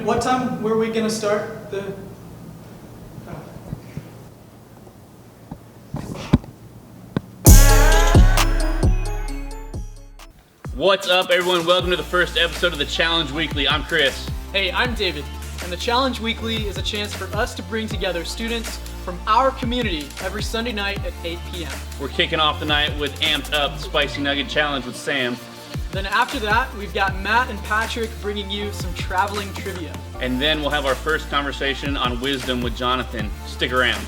what time were we gonna start the? What's up, everyone? Welcome to the first episode of the Challenge Weekly. I'm Chris. Hey, I'm David, and the Challenge Weekly is a chance for us to bring together students from our community every Sunday night at 8 p.m. We're kicking off the night with Amped Up Spicy Nugget Challenge with Sam. Then after that, we've got Matt and Patrick bringing you some traveling trivia. And then we'll have our first conversation on wisdom with Jonathan. Stick around.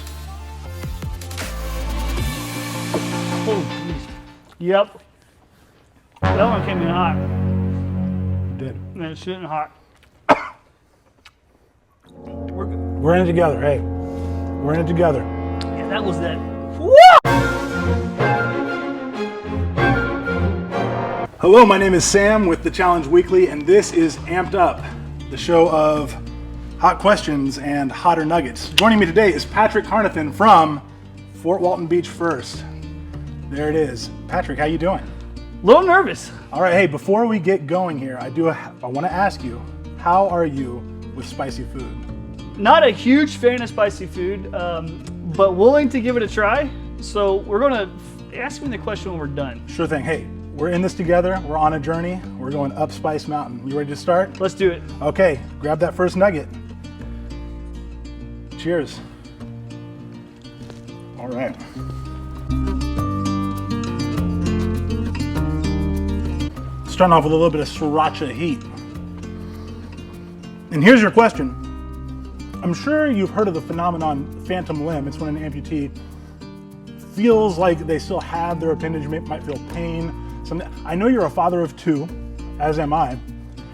Oh, geez. Yep. That one came in hot. It did. And it's sitting hot. We're in it together. Hey, we're in it together. Yeah, that was that. Hello, my name is Sam with the Challenge Weekly, and this is Amped Up, the show of hot questions and hotter nuggets. Joining me today is Patrick Harnathan from Fort Walton Beach First. There it is. Patrick, how you doing? A little nervous. All right, hey, before we get going here, I want to ask you, how are you with spicy food? Not a huge fan of spicy food, but willing to give it a try. So we're gonna ask me the question when we're done. Sure thing. Hey, we're in this together. We're on a journey. We're going up Spice Mountain. You ready to start? Let's do it. Okay, grab that first nugget. Cheers. All right. Starting off with a little bit of sriracha heat. And here's your question. I'm sure you've heard of the phenomenon phantom limb. It's when an amputee feels like they still have their appendage, might feel pain. I know you're a father of two, as am I,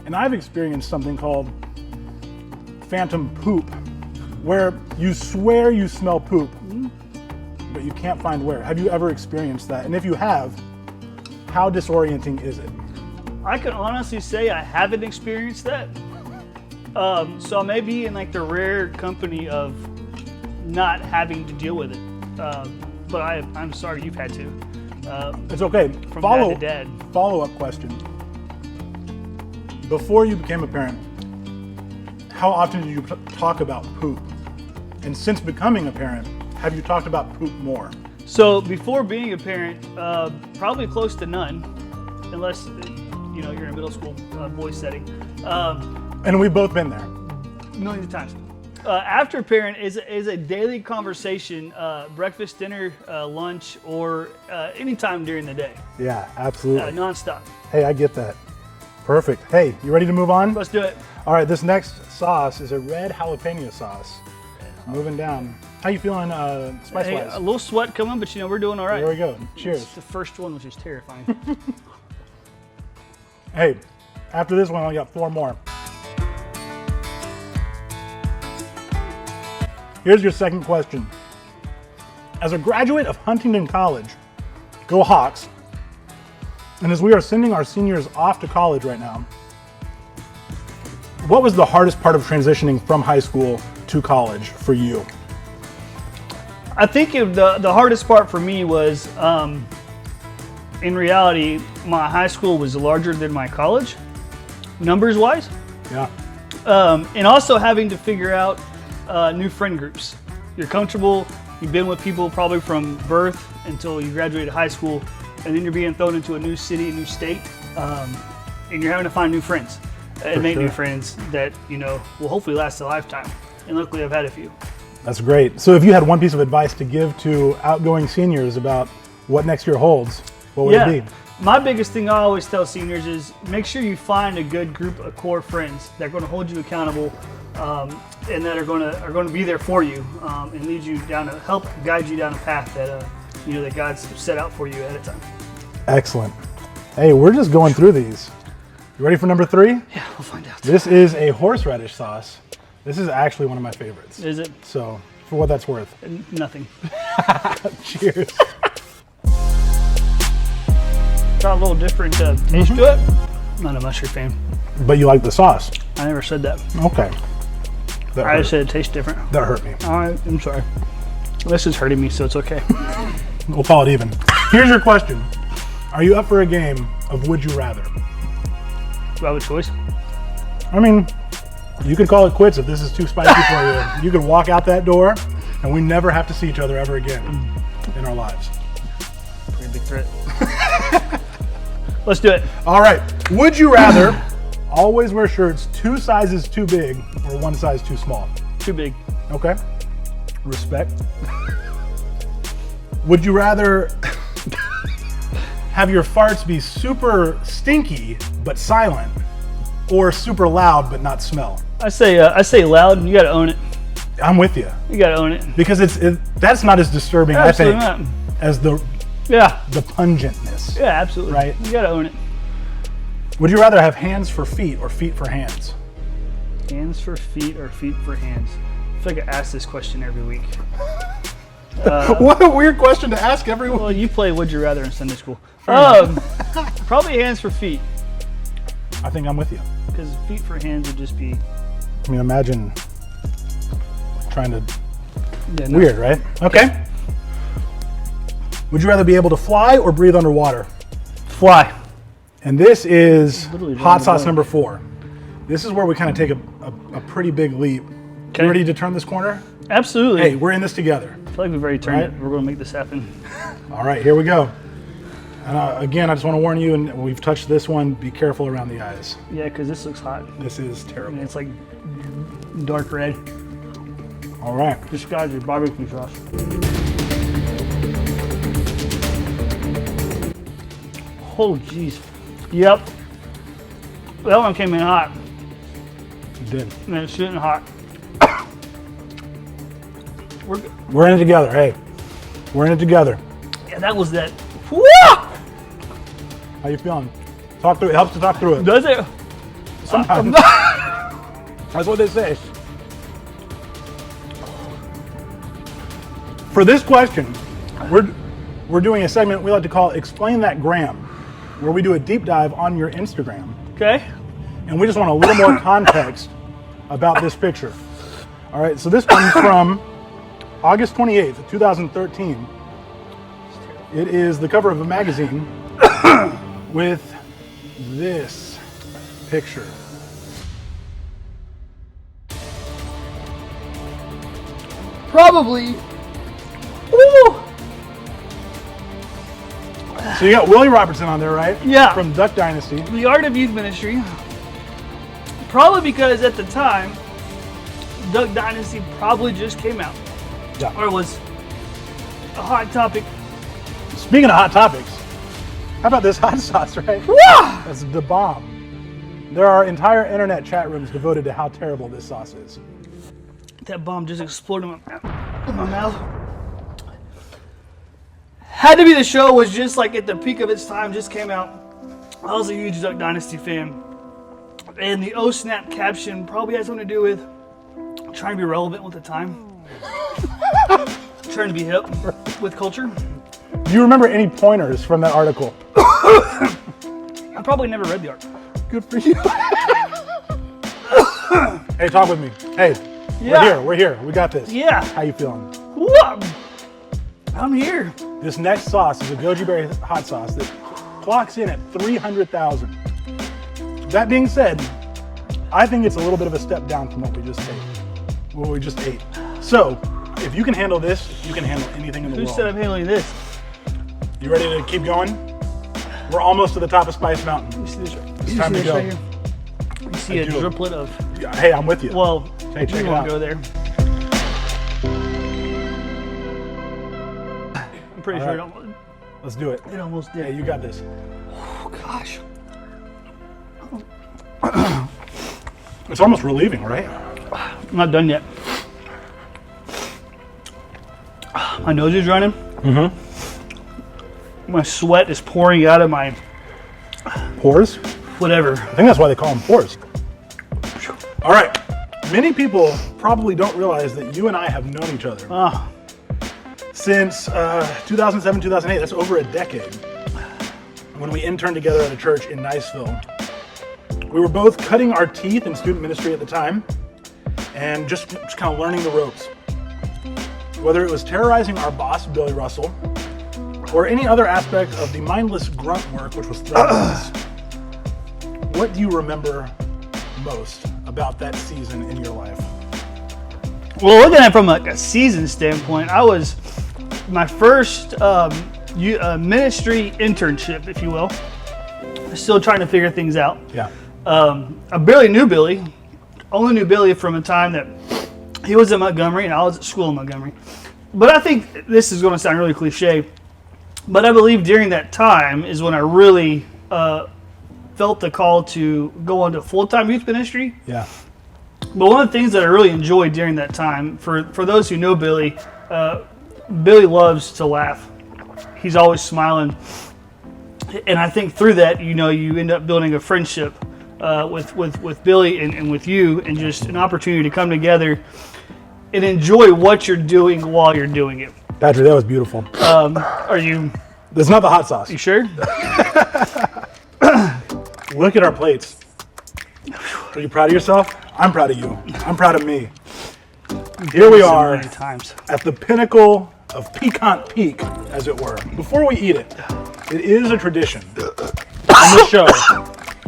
and I've experienced something called phantom poop, where you swear you smell poop, but you can't find where. Have you ever experienced that? And if you have, how disorienting is it? I can honestly say I haven't experienced that. So I may be in like the rare company of not having to deal with it. But I'm sorry you've had to. It's okay. From dad to dad. Follow-up question. Before you became a parent, how often did you talk about poop? And since becoming a parent, have you talked about poop more? So before being a parent, probably close to none, unless you're in a middle school boys setting. And we've both been there. Millions of times. After parent is a daily conversation, breakfast, dinner, lunch, or any time during the day. Yeah, absolutely. Nonstop. Hey, I get that. Perfect. Hey, you ready to move on? Let's do it. All right, this next sauce is a red jalapeno sauce. Moving down. How you feeling spice-wise? Hey, a little sweat coming, but we're doing all right. Here we go. Cheers. The first one was just terrifying. Hey, after this one, I got 4 more. Here's your second question. As a graduate of Huntington College, go Hawks, and as we are sending our seniors off to college right now, what was the hardest part of transitioning from high school to college for you? I think the hardest part for me was, in reality, my high school was larger than my college, numbers-wise. Yeah. And also having to figure out new friend groups. You're comfortable, you've been with people probably from birth until you graduated high school, and then you're being thrown into a new city, a new state, and you're having to find new friends and make new friends that, will hopefully last a lifetime. And luckily I've had a few. That's great. So if you had one piece of advice to give to outgoing seniors about what next year holds, what would it be? My biggest thing I always tell seniors is make sure you find a good group of core friends that are going to hold you accountable, and that are going to be there for you, and lead you down help guide you down a path that that God's set out for you ahead of time. Excellent. Hey, we're just going through these. You ready for number 3? Yeah, we'll find out. This is a horseradish sauce. This is actually one of my favorites. Is it? So, for what that's worth. Nothing. Cheers. Got a little different taste to it. I'm not a mustard fan. But you like the sauce? I never said that. Okay. I just said it tastes different. That hurt me. All right, I'm sorry. This is hurting me, so it's okay. We'll call it even. Here's your question. Are you up for a game of Would You Rather? Do I have a choice? I mean, You could call it quits if this is too spicy for you. You could walk out that door, and we never have to see each other ever again in our lives. Pretty big threat. Let's do it. All right. Would you rather always wear shirts 2 sizes too big or 1 size too small? Too big. Okay. Respect. Would you rather have your farts be super stinky but silent, or super loud but not smell? I say loud. You gotta own it. I'm with you, You gotta own it. because that's not as disturbing, Absolutely I think, not. as the Yeah. pungentness. Yeah, absolutely. Right. You gotta own it. Would you rather have hands for feet or feet for hands? Hands for feet or feet for hands? I feel like I ask this question every week. What a weird question to ask everyone. Well, you play Would You Rather in Sunday school. Probably hands for feet, I think I'm with you. because feet for hands would just be I mean, imagine trying to. no. Weird, right? Okay. Would you rather be able to fly or breathe underwater? Fly. And this is Literally hot down the sauce road. number 4. This is where we kind of take a pretty big leap. Okay. You ready to turn this corner? Absolutely. Hey, we're in this together. I feel like we've already turned Right. it. We're going to make this happen. All right, here we go. And again, I just want to warn you, and we've touched this one, be careful around the eyes. Yeah, because this looks hot. This is terrible. And it's like dark red. All right. Just got your barbecue sauce. Oh, jeez. Yep. That one came in hot. You did. And it's sitting hot. We're good. We're in it together. Hey, we're in it together. Yeah, that was that. Woo! How you feeling? Talk through it. Helps to talk through it. Does it? Sometimes. That's what they say. For this question, we're doing a segment we like to call Explain That Gram, where we do a deep dive on your Instagram, Okay. and we just want a little more context about this picture. All right, so this comes from August 28th, 2013. It is the cover of a magazine with this picture. Probably. Woo! So you got Willie Robertson on there, right? Yeah. From Duck Dynasty. The Art of Youth Ministry. Probably because at the time, Duck Dynasty probably just came out. Yeah. Or was a hot topic. Speaking of hot topics, how about this hot sauce, right? Wah! That's the bomb. There are entire internet chat rooms devoted to how terrible this sauce is. That bomb just exploded in my mouth. Had to be the show was just like at the peak of its time, just came out. I was a huge Duck Dynasty fan. And the Oh Snap caption probably had something to do with trying to be relevant with the time. Trying to be hip with culture. Do you remember any pointers from that article? I probably never read the article. Good for you. Hey, talk with me. Hey, Yeah. we're here. We got this. Yeah. How you feeling? Whoa. I'm here. This next sauce is a goji berry hot sauce that clocks in at 300,000. That being said, I think it's a little bit of a step down from what we just ate. So, if you can handle this, you can handle anything in the Who world. said I'm handling this? You ready to keep going? We're almost to the top of Spice Mountain. You see this? It's You time see to this go. right here? You see I a do. driplet of. Hey, I'm with you. Well, Hey, check we it won't out. go there. I'm pretty All sure right. Let's do it. it almost Hey, did. you got this. Oh gosh. It's almost relieving, right? I'm not done yet. My nose is running. Mm-hmm. My sweat is pouring out of my Pores? whatever. I think that's why they call them pores. All right. Many people probably don't realize that you and I have known each other Ah, since 2007, 2008. That's over a decade. When we interned together at a church in Niceville. We were both cutting our teeth in student ministry at the time and just kind of learning the ropes. Whether it was terrorizing our boss, Billy Russell, or any other aspect of the mindless grunt work which was thrown at us. What do you remember most about about that season in your life? Well, looking at it from a season standpoint, I was my first ministry internship, if you will. Still trying to figure things out. Yeah. I barely knew Billy. Only knew Billy from a time that he was in Montgomery and I was at school in Montgomery. But I think this is going to sound really cliche, but I believe during that time is when I really felt the call to go into full-time youth ministry. Yeah. But one of the things that I really enjoyed during that time, for those who know Billy, Billy loves to laugh. He's always smiling. And I think through that, you end up building a friendship with Billy and with you, and just an opportunity to come together and enjoy what you're doing while you're doing it. Patrick, that was beautiful. Are you That's not the hot sauce. sure? Look at our plates. Are you proud of yourself? I'm proud of you. I'm proud of me. Here we are Many times. at the pinnacle of Piquant Peak, as it were. Before we eat it, it is a tradition on the show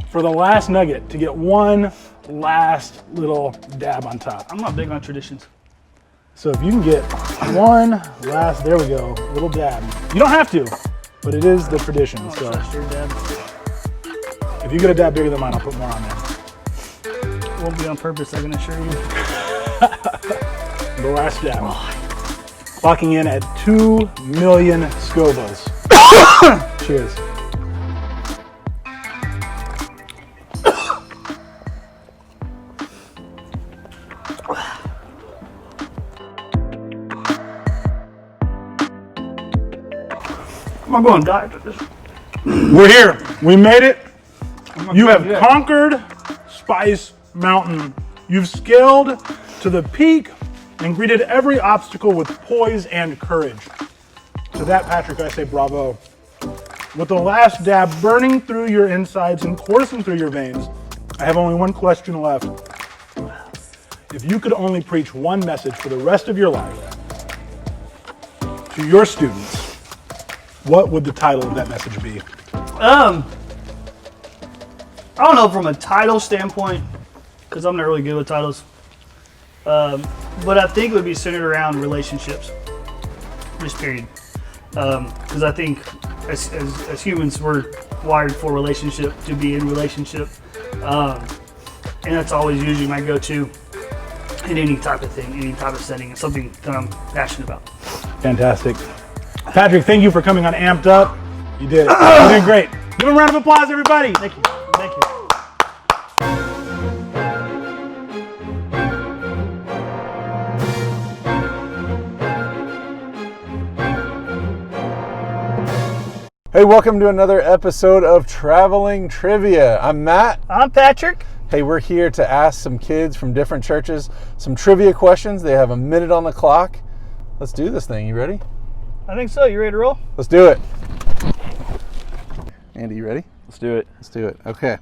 for the last nugget to get one last little dab on top. I'm not big on traditions. So if you can get one last, there we go, little dab. You don't have to, but it is the tradition. So Trust your dad. if you get a dab bigger than mine, I'll put more on there. It won't be on purpose, I can assure you. The last dab. Clocking in at 2 million Scovos. Cheers. I'm going to die after this. We're here. We made it. You have Yeah. conquered Spice Mountain. You've scaled to the peak and greeted every obstacle with poise and courage. To that, Patrick, I say bravo. With the last dab burning through your insides and coursing through your veins, I have only one question left. If you could only preach one message for the rest of your life to your students, what would the title of that message be? I don't know from a title standpoint, because I'm not really good with titles. But I think it would be centered around relationships. Just period. Because I think as humans, we're wired for relationship, to be in relationship. And that's always usually my go-to in any type of thing, any type of setting. It's something that I'm passionate about. Fantastic. Patrick, thank you for coming on Amped Up. You did it. You did great. Give him a round of applause, everybody. Thank you. Thank you. Hey, welcome to another episode of Traveling Trivia. I'm Matt. I'm Patrick. Hey, we're here to ask some kids from different churches some trivia questions. They have a minute on the clock. Let's do this thing. You ready? I think so. You ready to roll? Let's do it. Andy, you ready? Let's do it. Let's do it. Okay.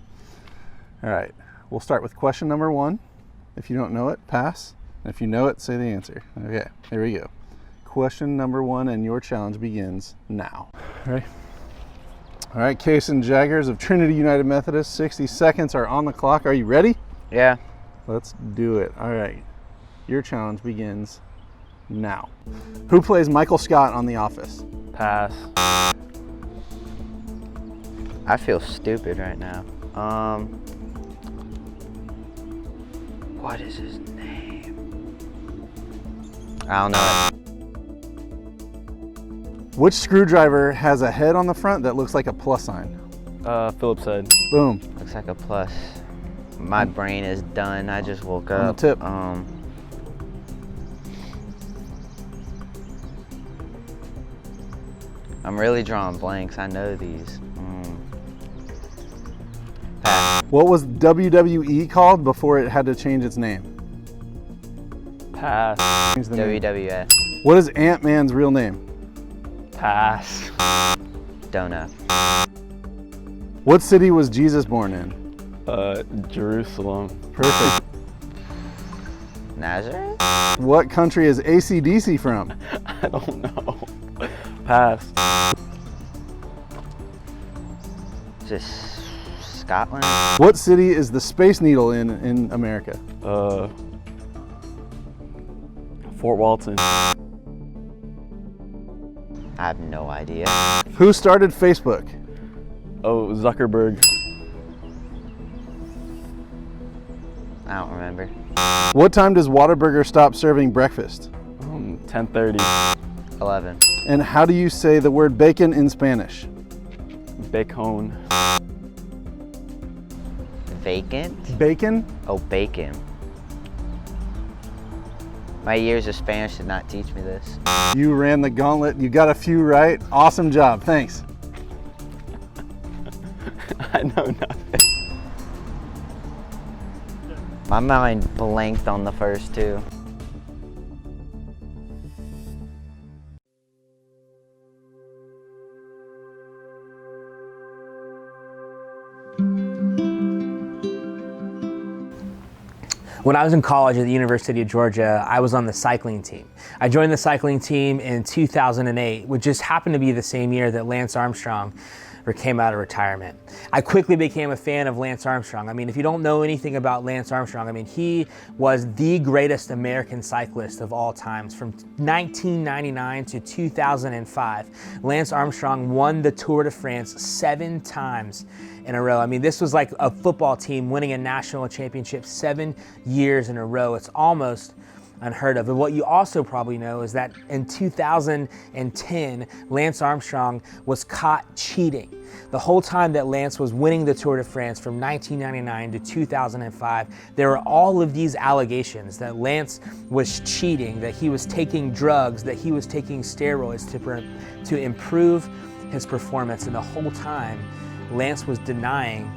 All right. We'll start with question number 1. If you don't know it, pass. And if you know it, say the answer. Okay, here we go. Question number 1, and your challenge begins now. Ready? All right, Kason Jaggers of Trinity United Methodist, 60 seconds are on the clock. Are you ready? Yeah. Let's do it. All right, your challenge begins now. Who plays Michael Scott on The Office? Pass. I feel stupid right now. What is his name? I don't know. Which screwdriver has a head on the front that looks like a plus sign? Phillips head. Boom. Looks like a plus. My brain is done. I just woke On the up. tip. I'm really drawing blanks. I know these. Pass. What was WWE called before it had to change its name? Pass. Change the name. WWF. What is Ant-Man's real name? Pass. Don't know. What city was Jesus born in? Jerusalem. Perfect. Nazareth? What country is AC/DC from? I don't know. Pass. Just Scotland? What city is the Space Needle in America? Fort Walton. I have no idea. Who started Facebook? Oh, Zuckerberg. I don't remember. What time does Whataburger stop serving breakfast? 10:30. 11. And how do you say the word bacon in Spanish? Bacon. Vacant? Bacon? Oh, bacon. My years of Spanish did not teach me this. You ran the gauntlet. You got a few right. Awesome job. Thanks. I know nothing. My mind blanked on the first two. When I was in college at the University of Georgia, I was on the cycling team. I joined the cycling team in 2008, which just happened to be the same year that Lance Armstrong came out of retirement. I quickly became a fan of Lance Armstrong. I mean, if you don't know anything about Lance Armstrong, I mean, he was the greatest American cyclist of all times. From 1999 to 2005, Lance Armstrong won the Tour de France 7 times in a row. I mean, this was like a football team winning a national championship 7 years in a row. It's almost unheard of. And what you also probably know is that in 2010, Lance Armstrong was caught cheating. The whole time that Lance was winning the Tour de France from 1999 to 2005, there were all of these allegations that Lance was cheating, that he was taking drugs, that he was taking steroids to improve his performance. And the whole time, Lance was denying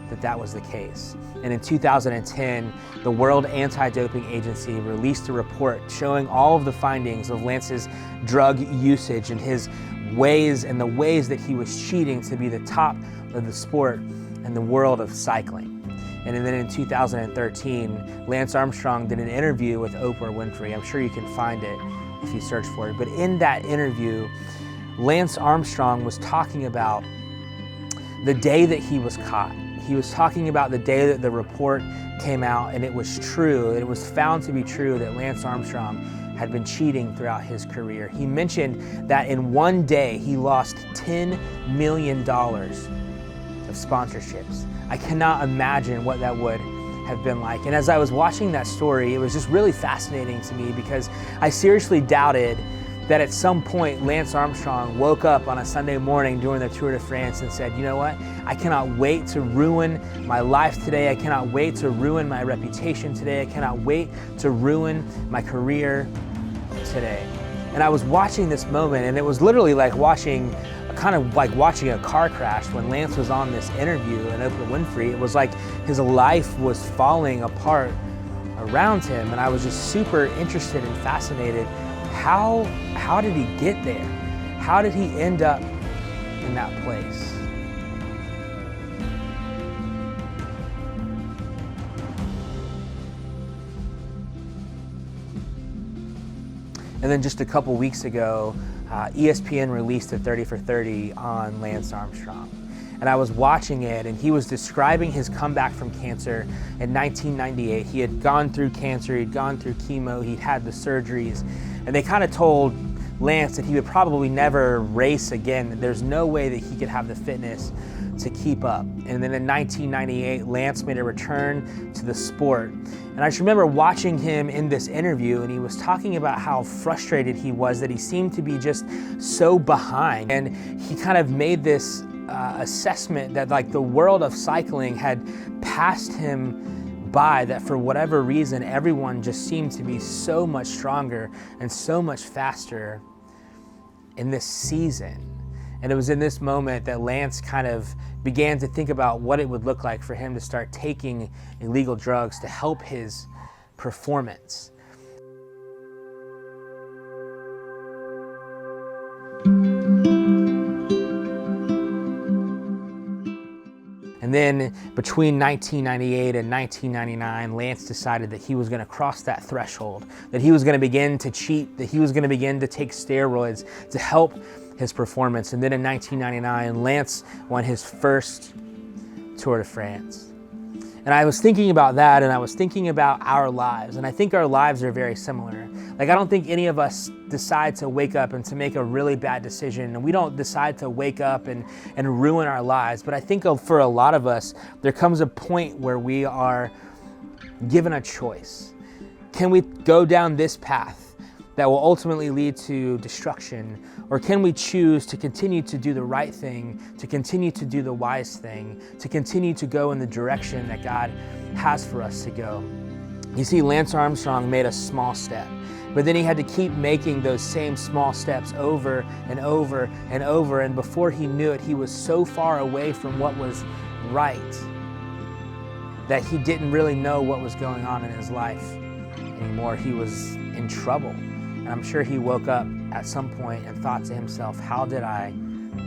that that was the case. And in 2010, the World Anti-Doping Agency released a report showing all of the findings of Lance's drug usage and his ways and the ways that he was cheating to be the top of the sport and the world of cycling. And then in 2013, Lance Armstrong did an interview with Oprah Winfrey. I'm sure you can find it if you search for it. But in that interview, Lance Armstrong was talking about the day that he was caught. He was talking about the day that the report came out, and it was true. It was found to be true that Lance Armstrong had been cheating throughout his career. He mentioned that in one day he lost $10 million of sponsorships. I cannot imagine what that would have been like. And as I was watching that story, it was just really fascinating to me because I seriously doubted that at some point Lance Armstrong woke up on a Sunday morning during the Tour de France and said, you know what, I cannot wait to ruin my life today. I cannot wait to ruin my reputation today. I cannot wait to ruin my career today. And I was watching this moment, and it was literally like watching a car crash when Lance was on this interview and Oprah Winfrey. It was like his life was falling apart around him, and I was just super interested and fascinated. How did he get there? How did he end up in that place? And then just a couple weeks ago, ESPN released a 30 for 30 on Lance Armstrong. And I was watching it, and he was describing his comeback from cancer in 1998. He had gone through cancer, he'd gone through chemo, he'd had the surgeries, and they kind of told Lance that he would probably never race again. There's no way that he could have the fitness to keep up. And then in 1998, Lance made a return to the sport. And I just remember watching him in this interview, and he was talking about how frustrated he was, that he seemed to be just so behind. And he kind of made this assessment that like the world of cycling had passed him by, that for whatever reason, everyone just seemed to be so much stronger and so much faster in this season. And it was in this moment that Lance kind of began to think about what it would look like for him to start taking illegal drugs to help his performance. And then between 1998 and 1999, Lance decided that he was going to cross that threshold, that he was going to begin to cheat, that he was going to begin to take steroids to help his performance. And then in 1999, Lance won his first Tour de France. And I was thinking about that, and I was thinking about our lives, and I think our lives are very similar. Like, I don't think any of us decide to wake up and to make a really bad decision, and we don't decide to wake up and ruin our lives. But I think for a lot of us, there comes a point where we are given a choice. Can we go down this path that will ultimately lead to destruction? Or can we choose to continue to do the right thing, to continue to do the wise thing, to continue to go in the direction that God has for us to go? You see, Lance Armstrong made a small step, but then he had to keep making those same small steps over and over and over. And before he knew it, he was so far away from what was right that he didn't really know what was going on in his life anymore. He was in trouble. And I'm sure he woke up at some point and thought to himself, how did I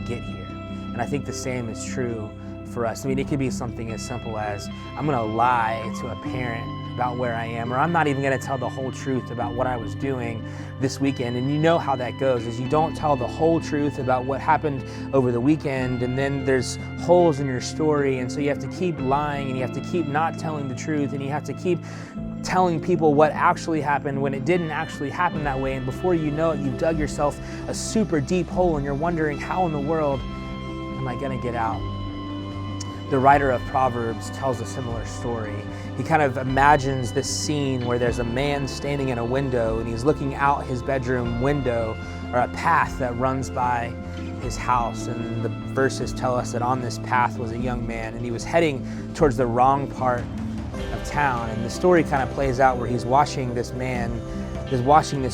get here? And I think the same is true for us. I mean, it could be something as simple as, I'm gonna lie to a parent about where I am, or I'm not even gonna tell the whole truth about what I was doing this weekend. And you know how that goes, is you don't tell the whole truth about what happened over the weekend, and then there's holes in your story, and so you have to keep lying, and you have to keep not telling the truth, and you have to keep telling people what actually happened when it didn't actually happen that way. And before you know it, you've dug yourself a super deep hole, and you're wondering, how in the world am I gonna get out? The writer of Proverbs tells a similar story. He kind of imagines this scene where there's a man standing in a window, and he's looking out his bedroom window, or a path that runs by his house. And the verses tell us that on this path was a young man, and he was heading towards the wrong part of town. And the story kind of plays out where he's watching this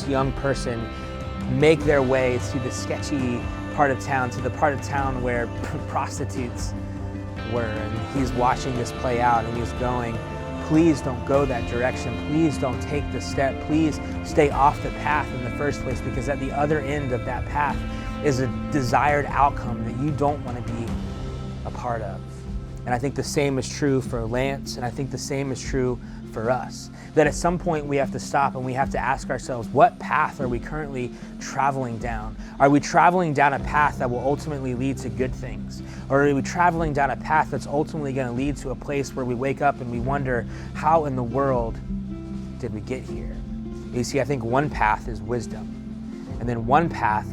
young person make their way through the sketchy part of town, to the part of town where prostitutes were. And he's watching this play out, and he's going, please don't go that direction. Please don't take the step. Please stay off the path in the first place, because at the other end of that path is a desired outcome that you don't want to be a part of. And I think the same is true for Lance, and I think the same is true for us. That at some point we have to stop and we have to ask ourselves, what path are we currently traveling down? Are we traveling down a path that will ultimately lead to good things? Or are we traveling down a path that's ultimately going to lead to a place where we wake up and we wonder, how in the world did we get here? You see, I think one path is wisdom, and then one path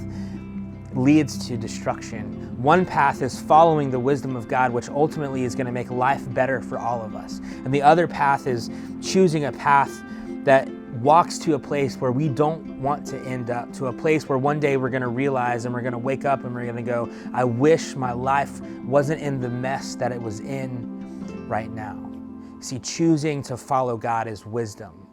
leads to destruction. One path is following the wisdom of God, which ultimately is going to make life better for all of us. And the other path is choosing a path that walks to a place where we don't want to end up, to a place where one day we're going to realize, and we're going to wake up and we're going to go, I wish my life wasn't in the mess that it was in right now. See, choosing to follow God is wisdom.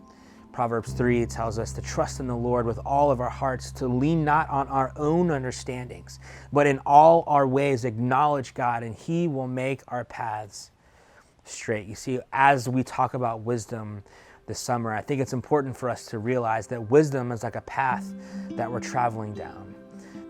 Proverbs 3 tells us to trust in the Lord with all of our hearts, to lean not on our own understandings, but in all our ways acknowledge God, and He will make our paths straight. You see, as we talk about wisdom this summer, I think it's important for us to realize that wisdom is like a path that we're traveling down.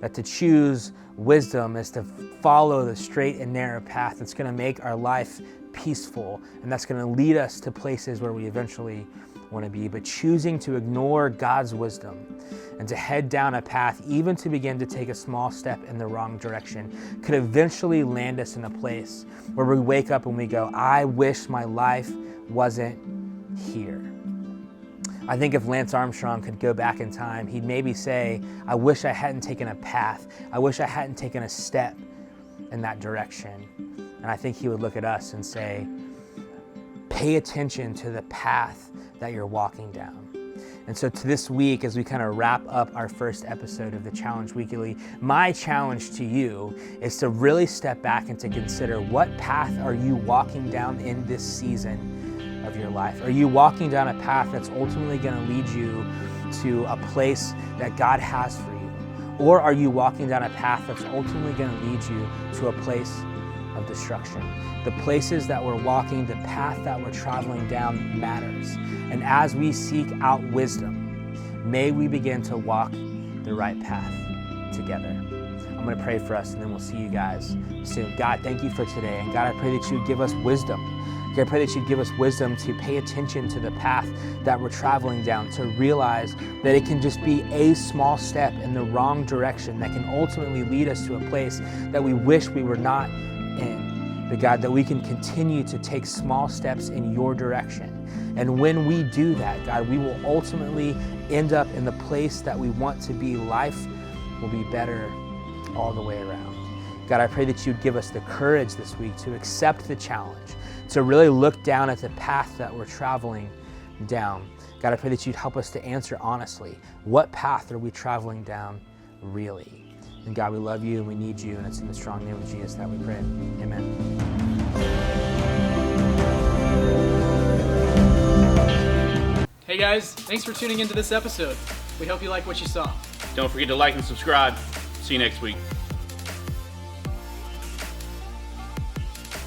That to choose wisdom is to follow the straight and narrow path that's going to make our life peaceful, and that's going to lead us to places where we eventually want to be. But choosing to ignore God's wisdom and to head down a path, even to begin to take a small step in the wrong direction, could eventually land us in a place where we wake up and we go, I wish my life wasn't here. I think if Lance Armstrong could go back in time, he'd maybe say, I wish I hadn't taken a path. I wish I hadn't taken a step in that direction. And I think he would look at us and say, pay attention to the path that you're walking down. And so to this week, as we kind of wrap up our first episode of the Challenge Weekly, my challenge to you is to really step back and to consider, what path are you walking down in this season of your life? Are you walking down a path that's ultimately going to lead you to a place that God has for you? Or are you walking down a path that's ultimately going to lead you to a place of destruction? The places that we're walking, the path that we're traveling down matters. And as we seek out wisdom, may we begin to walk the right path together. I'm going to pray for us, and then we'll see you guys soon. God, thank you for today. And God, I pray that you would give us wisdom. God, I pray that you'd give us wisdom to pay attention to the path that we're traveling down, to realize that it can just be a small step in the wrong direction that can ultimately lead us to a place that we wish we were not in. but God, that we can continue to take small steps in your direction. And when we do that, God, we will ultimately end up in the place that we want to be. Life will be better all the way around. God, I pray that you'd give us the courage this week to accept the challenge, to really look down at the path that we're traveling down. God, I pray that you'd help us to answer honestly, what path are we traveling down really? And God, we love you and we need you, and it's in the strong name of Jesus that we pray. Amen. Hey guys, thanks for tuning into this episode. We hope you like what you saw. Don't forget to like and subscribe. See you next week.